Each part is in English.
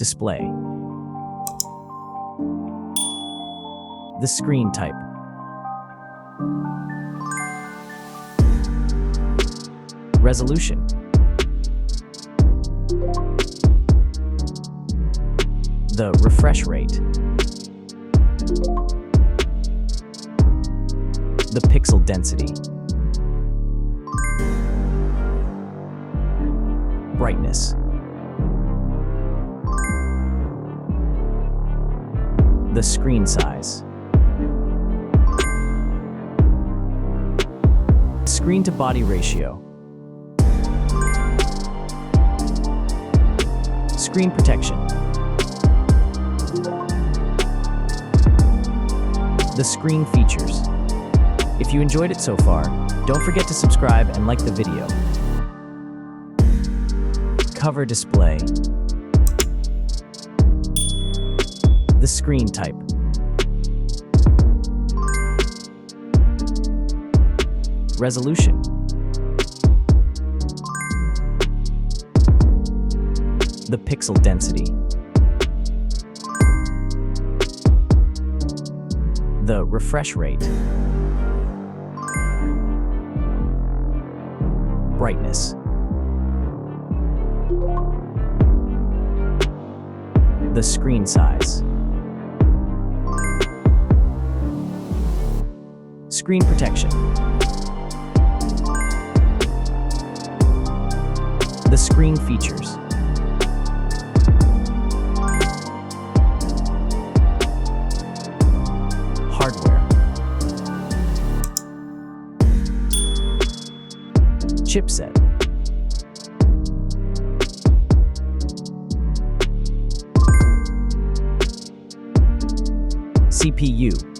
Display. The screen type. Resolution. The refresh rate. The pixel density. Brightness. The screen size. Screen to body ratio. Screen protection. The screen features. If you enjoyed it so far, don't forget to subscribe and like the video. Cover display. The screen type. Resolution. The pixel density. The refresh rate. Brightness. The screen size. Screen protection. The screen features. Hardware. Chipset. CPU.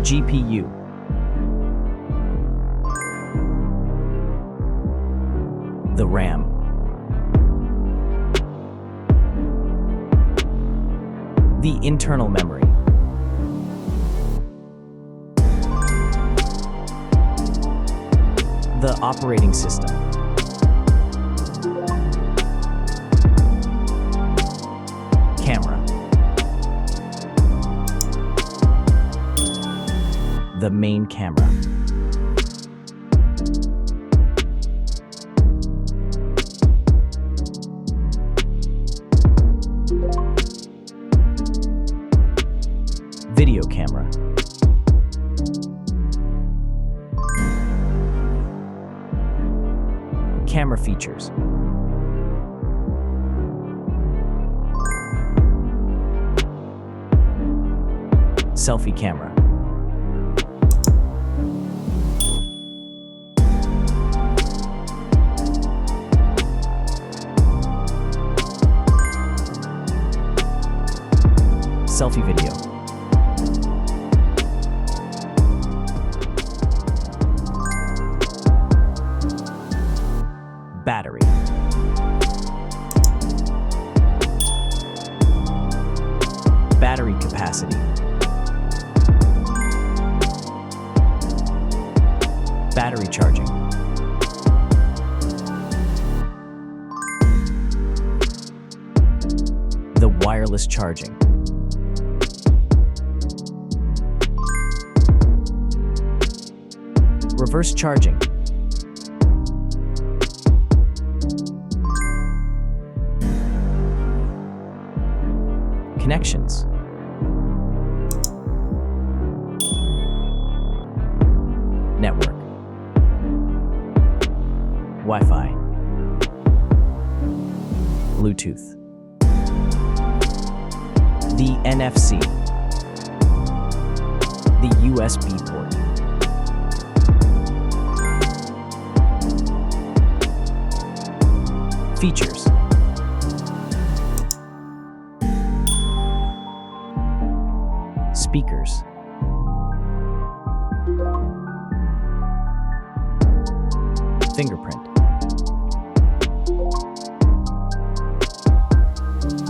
GPU. The RAM. The internal memory. The operating system. Camera. The main camera. Video camera. Camera features. Selfie camera. Selfie video. Battery. Battery capacity. Battery charging. The wireless charging. Reverse charging. Connections. Network. Wi-Fi. Bluetooth. The NFC. The USB port. Features. Speakers. Fingerprint.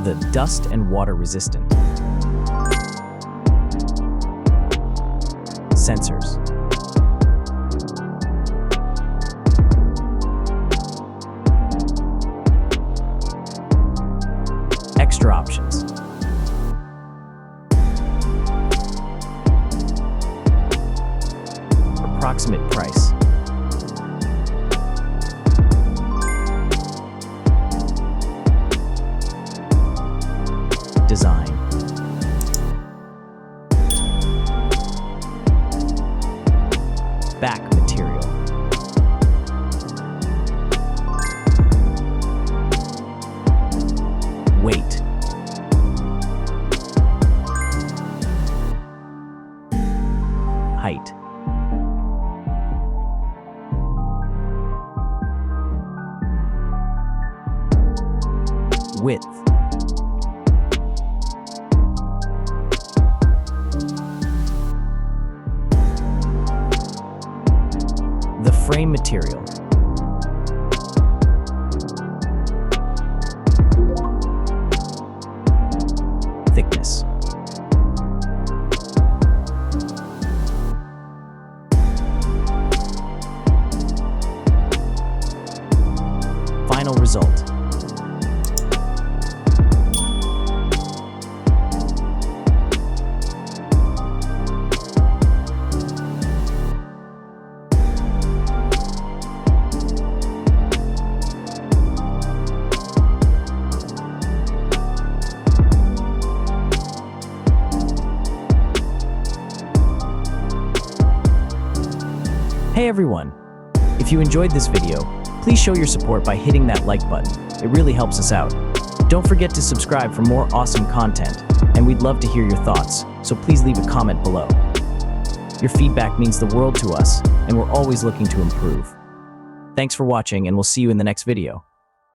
The dust and water resistant. Sensors. extra options. Approximate price. Design. Back material. Weight. Height. Width. The frame material. Thickness. Final result. Hey everyone! If you enjoyed this video, please show your support by hitting that like button. It really helps us out. Don't forget to subscribe for more awesome content, and we'd love to hear your thoughts, so please leave a comment below. Your feedback means the world to us, and we're always looking to improve. Thanks for watching, and we'll see you in the next video.